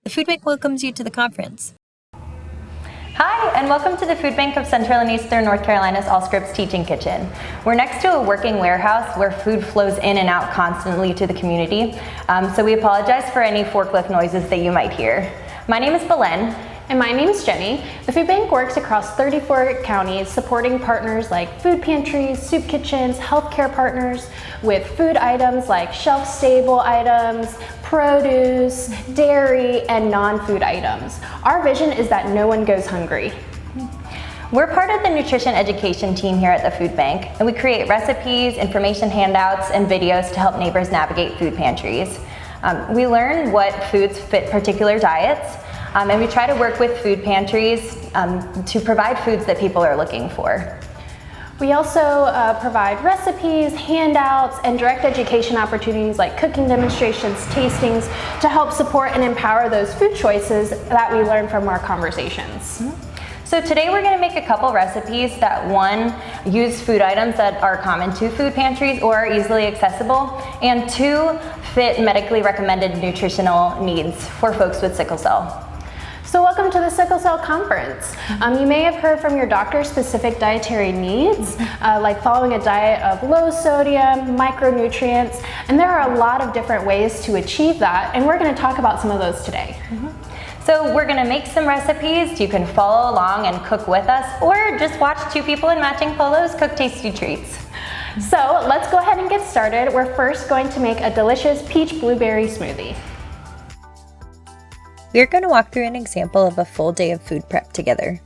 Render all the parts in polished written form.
The Food Bank welcomes you to the conference. Hi, and welcome to the Food Bank of Central and Eastern North Carolina's Allscripts Teaching Kitchen. We're next to a working warehouse where food flows in and out constantly to the community, so we apologize for any forklift noises that you might hear. My name is Belen. And my name is Jenny. The Food Bank works across 34 counties supporting partners like food pantries, soup kitchens, healthcare partners with food items like shelf-stable items, produce, dairy, and non-food items. Our vision is that no one goes hungry. We're part of the nutrition education team here at the Food Bank, and we create recipes, information handouts, and videos to help neighbors navigate food pantries. We learn what foods fit particular diets, and we try to work with food pantries to provide foods that people are looking for. We also provide recipes, handouts, and direct education opportunities like cooking demonstrations, tastings, to help support and empower those food choices that we learn from our conversations. So today we're going to make a couple recipes that, one, use food items that are common to food pantries or are easily accessible, and two, fit medically recommended nutritional needs for folks with sickle cell. So welcome to the Sickle Cell Conference. You may have heard from your doctor specific dietary needs, like following a diet of low sodium, micronutrients, and there are a lot of different ways to achieve that, and we're going to talk about some of those today. So we're going to make some recipes. You can follow along and cook with us, or just watch two people in matching polos cook tasty treats. So let's go ahead and get started. We're first going to make a delicious peach blueberry smoothie. We're going to walk through an example of a full day of food prep together.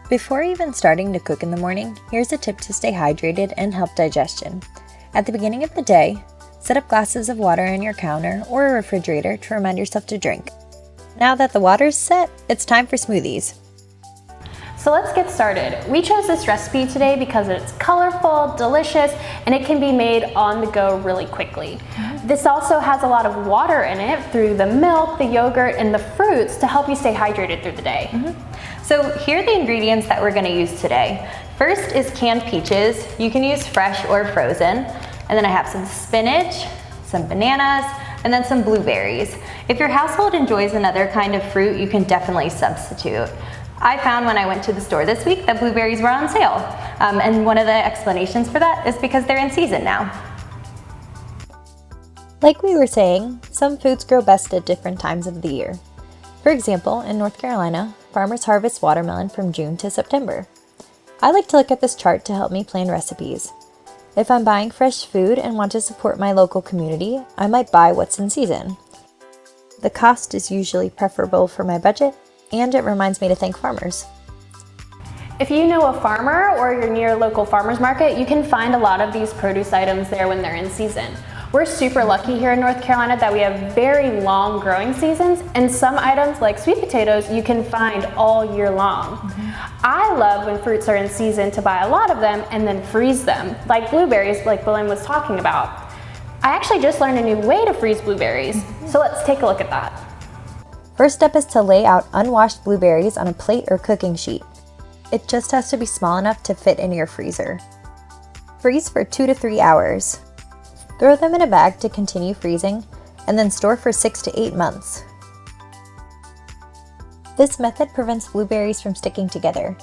Before even starting to cook in the morning, here's a tip to stay hydrated and help digestion. At the beginning of the day, set up glasses of water on your counter or a refrigerator to remind yourself to drink. Now that the water's set, it's time for smoothies. So let's get started. We chose this recipe today because it's colorful, delicious, and it can be made on the go really quickly. This also has a lot of water in it through the milk, the yogurt, and the fruits to help you stay hydrated through the day. So here are the ingredients that we're going to use today. First is canned peaches. You can use fresh or frozen. And then I have some spinach, some bananas, and then some blueberries. If your household enjoys another kind of fruit, you can definitely substitute. I found when I went to the store this week that blueberries were on sale. And one of the explanations for that is because they're in season now. Like we were saying, some foods grow best at different times of the year. For example, in North Carolina, farmers harvest watermelon from June to September. I like to look at this chart to help me plan recipes. If I'm buying fresh food and want to support my local community, I might buy what's in season. The cost is usually preferable for my budget, and it reminds me to thank farmers. If you know a farmer or you're near a local farmer's market, you can find a lot of these produce items there when they're in season. We're super lucky here in North Carolina that we have very long growing seasons, and some items like sweet potatoes you can find all year long. I love when fruits are in season to buy a lot of them and then freeze them, like blueberries like Belen was talking about. I actually just learned a new way to freeze blueberries, so let's take a look at that. First step is to lay out unwashed blueberries on a plate or cooking sheet. It just has to be small enough to fit in your freezer. Freeze for 2 to 3 hours. Throw them in a bag to continue freezing, and then store for 6 to 8 months. This method prevents blueberries from sticking together.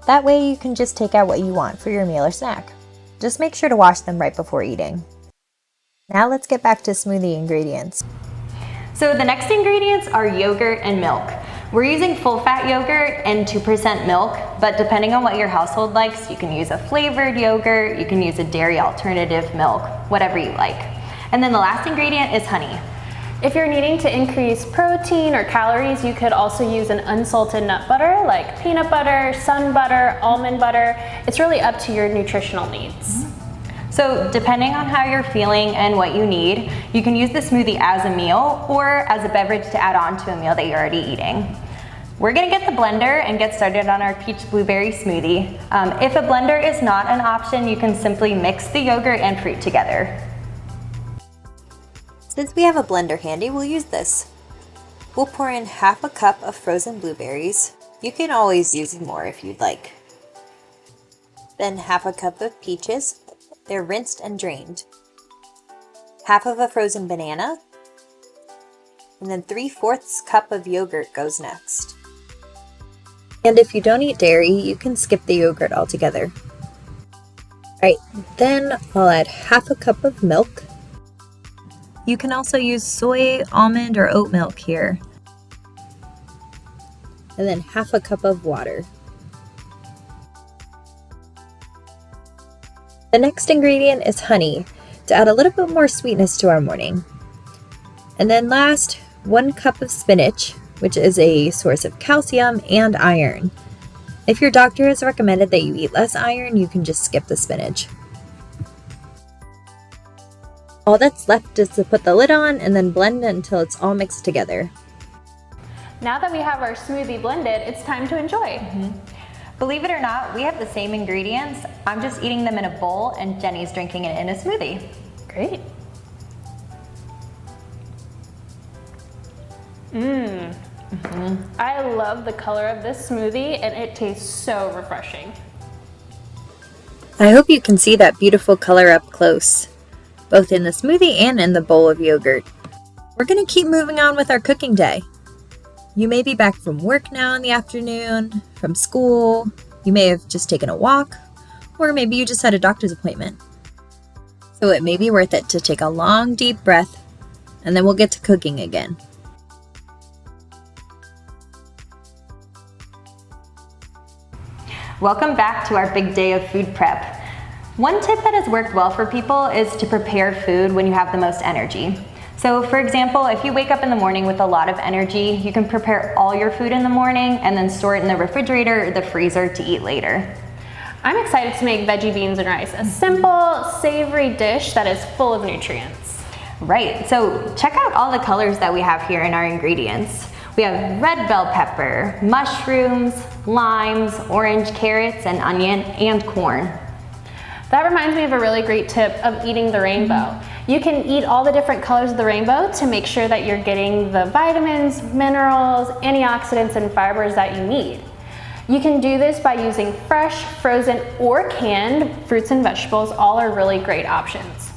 That way you can just take out what you want for your meal or snack. Just make sure to wash them right before eating. Now let's get back to smoothie ingredients. So the next ingredients are yogurt and milk. We're using full-fat yogurt and 2% milk, but depending on what your household likes, you can use a flavored yogurt, you can use a dairy alternative milk, whatever you like. And then the last ingredient is honey. If you're needing to increase protein or calories, you could also use an unsalted nut butter like peanut butter, sun butter, almond butter. It's really up to your nutritional needs. So depending on how you're feeling and what you need, you can use the smoothie as a meal or as a beverage to add on to a meal that you're already eating. We're gonna get the blender and get started on our peach blueberry smoothie. If a blender is not an option, you can simply mix the yogurt and fruit together. Since we have a blender handy, we'll use this. We'll pour in half a cup of frozen blueberries. You can always use more if you'd like. Then half a cup of peaches. They're rinsed and drained. Half of a frozen banana. and then 3/4 cup of yogurt goes next. And if you don't eat dairy, you can skip the yogurt altogether. Alright, then I'll add 1/2 cup of milk. You can also use soy, almond, or oat milk here. And then 1/2 cup of water. The next ingredient is honey, to add a little bit more sweetness to our morning. And then last, 1 cup of spinach, which is a source of calcium and iron. If your doctor has recommended that you eat less iron, you can just skip the spinach. All that's left is to put the lid on and then blend until it's all mixed together. Now that we have our smoothie blended, it's time to enjoy. Believe it or not, we have the same ingredients. I'm just eating them in a bowl and Jenny's drinking it in a smoothie. Great. I love the color of this smoothie and it tastes so refreshing. I hope you can see that beautiful color up close, both in the smoothie and in the bowl of yogurt. We're going to keep moving on with our cooking day. You may be back from work now in the afternoon, from school, you may have just taken a walk, or maybe you just had a doctor's appointment. So it may be worth it to take a long, deep breath, and then we'll get to cooking again. Welcome back to our big day of food prep. One tip that has worked well for people is to prepare food when you have the most energy. So for example, if you wake up in the morning with a lot of energy, you can prepare all your food in the morning and then store it in the refrigerator or the freezer to eat later. I'm excited to make veggie beans and rice, a simple, savory dish that is full of nutrients. Right, so check out all the colors that we have here in our ingredients. We have red bell pepper, mushrooms, limes, orange carrots, and onion, and corn. That reminds me of a really great tip of eating the rainbow. You can eat all the different colors of the rainbow to make sure that you're getting the vitamins, minerals, antioxidants, and fibers that you need. You can do this by using fresh, frozen, or canned fruits and vegetables. All are really great options.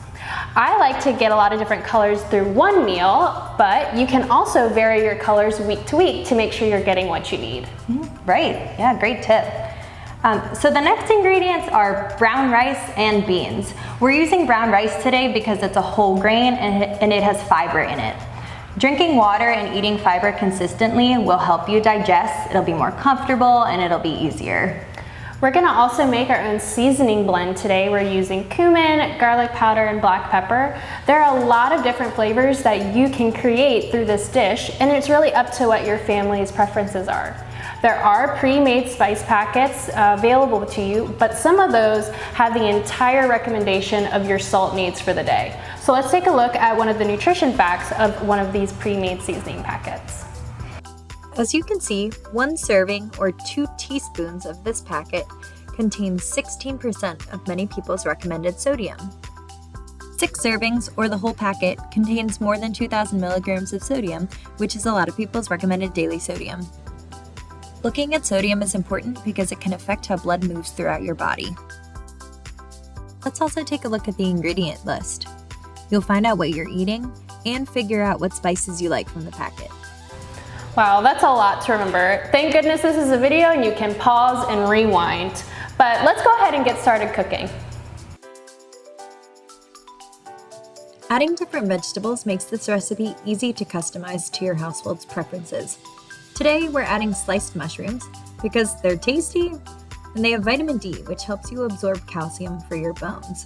I like to get a lot of different colors through one meal, but you can also vary your colors week to week to make sure you're getting what you need. Right, yeah, great tip. So the next ingredients are brown rice and beans. We're using brown rice today because it's a whole grain and it has fiber in it. Drinking water and eating fiber consistently will help you digest, it'll be more comfortable, and it'll be easier. We're gonna also make our own seasoning blend today. We're using cumin, garlic powder, and black pepper. There are a lot of different flavors that you can create through this dish, and it's really up to what your family's preferences are. There are pre-made spice packets available to you, but some of those have the entire recommendation of your salt needs for the day. So let's take a look at one of the nutrition facts of one of these pre-made seasoning packets. As you can see, 1 serving or 2 teaspoons of this packet contains 16% of many people's recommended sodium. 6 servings or the whole packet contains more than 2,000 milligrams of sodium, which is a lot of people's recommended daily sodium. Looking at sodium is important because it can affect how blood moves throughout your body. Let's also take a look at the ingredient list. You'll find out what you're eating and figure out what spices you like from the packet. Wow, that's a lot to remember. Thank goodness this is a video and you can pause and rewind. But let's go ahead and get started cooking. Adding different vegetables makes this recipe easy to customize to your household's preferences. Today we're adding sliced mushrooms because they're tasty and they have vitamin D, which helps you absorb calcium for your bones.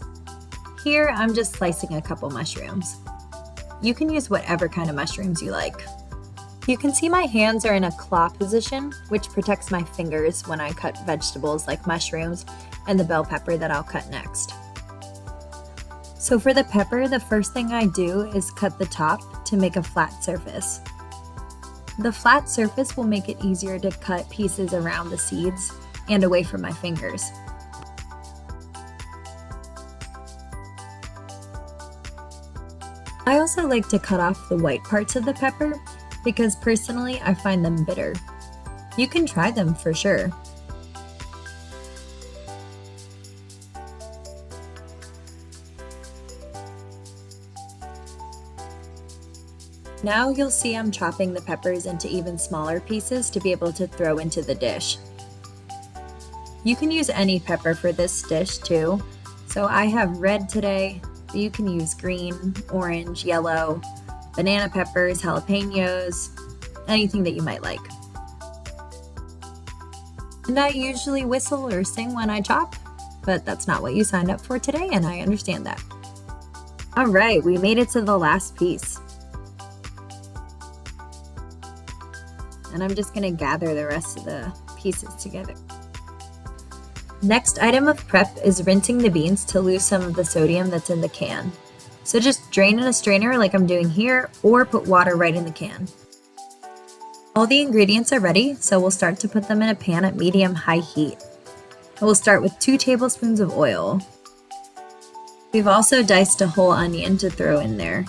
Here I'm just slicing a couple mushrooms. You can use whatever kind of mushrooms you like. You can see my hands are in a claw position, which protects my fingers when I cut vegetables like mushrooms and the bell pepper that I'll cut next. So for the pepper, the first thing I do is cut the top to make a flat surface. The flat surface will make it easier to cut pieces around the seeds and away from my fingers. I also like to cut off the white parts of the pepper because personally I find them bitter. You can try them for sure. Now you'll see I'm chopping the peppers into even smaller pieces to be able to throw into the dish. You can use any pepper for this dish too. So I have red today, but you can use green, orange, yellow, banana peppers, jalapenos, anything that you might like. And I usually whistle or sing when I chop, but that's not what you signed up for today, and I understand that. All right, we made it to the last piece. And I'm just gonna gather the rest of the pieces together. Next item of prep is rinsing the beans to lose some of the sodium that's in the can. So just drain in a strainer like I'm doing here, or put water right in the can. All the ingredients are ready, so we'll start to put them in a pan at medium-high heat. We'll start with 2 tablespoons of oil. We've also diced a whole onion to throw in there.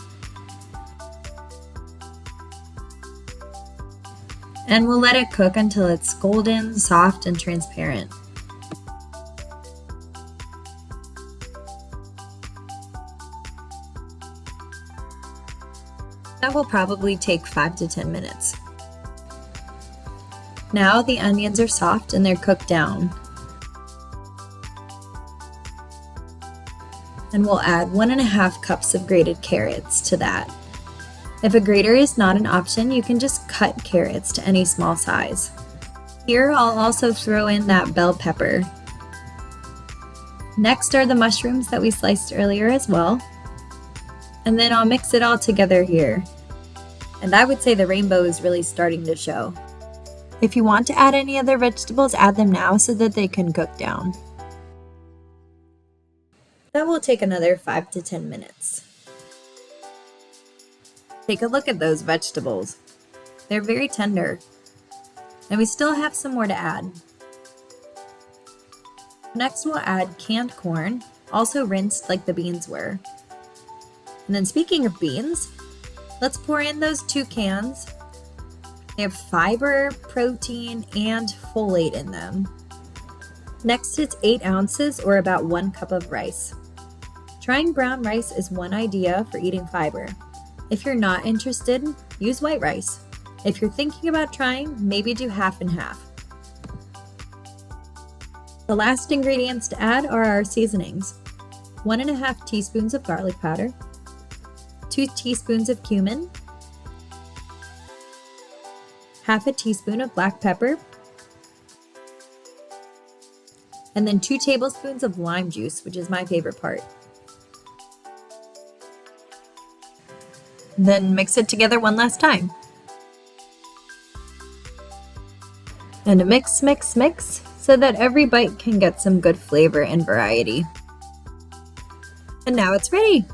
And we'll let it cook until it's golden, soft, and transparent. That will probably take 5 to 10 minutes. Now the onions are soft and they're cooked down. And we'll add 1.5 cups of grated carrots to that. If a grater is not an option, you can just cut carrots to any small size. Here I'll also throw in that bell pepper. Next are the mushrooms that we sliced earlier as well. And then I'll mix it all together here. And I would say the rainbow is really starting to show. If you want to add any other vegetables, add them now so that they can cook down. That will take another 5 to 10 minutes. Take a look at those vegetables. They're very tender. And we still have some more to add. Next we'll add canned corn, also rinsed like the beans were. And then speaking of beans, let's pour in those 2 cans. They have fiber, protein, and folate in them. Next it's 8 ounces or about 1 cup of rice. Trying brown rice is one idea for eating fiber. If you're not interested, use white rice. If you're thinking about trying, maybe do half and half. The last ingredients to add are our seasonings. 1.5 teaspoons of garlic powder, 2 teaspoons of cumin, half a teaspoon of black pepper, and then 2 tablespoons of lime juice, which is my favorite part. Then mix it together one last time. And mix, mix, mix, so that every bite can get some good flavor and variety. And now it's ready.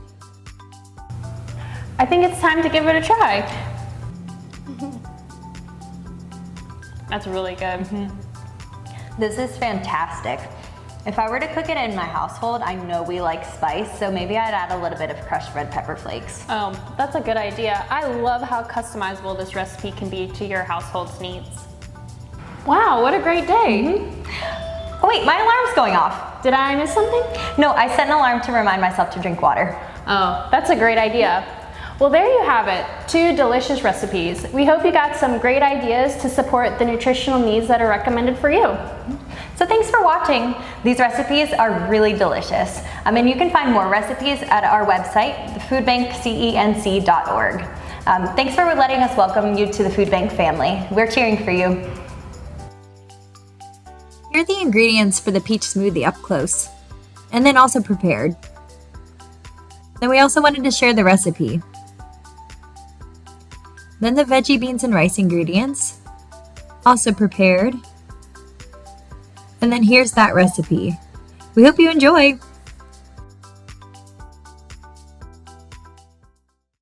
I think it's time to give it a try. That's really good. This is fantastic. If I were to cook it in my household, I know we like spice, so maybe I'd add a little bit of crushed red pepper flakes. Oh, that's a good idea. I love how customizable this recipe can be to your household's needs. Wow, what a great day. Oh wait, my alarm's going off. Did I miss something? No, I set an alarm to remind myself to drink water. Oh, that's a great idea. Well, there you have it, 2 delicious recipes. We hope you got some great ideas to support the nutritional needs that are recommended for you. So thanks for watching. These recipes are really delicious. And you can find more recipes at our website, foodbankcenc.org. Thanks for letting us welcome you to the Food Bank family. We're cheering for you. Here are the ingredients for the peach smoothie up close, and then also prepared. Then we also wanted to share the recipe. Then the veggie beans and rice ingredients, also prepared. And then here's that recipe. We hope you enjoy!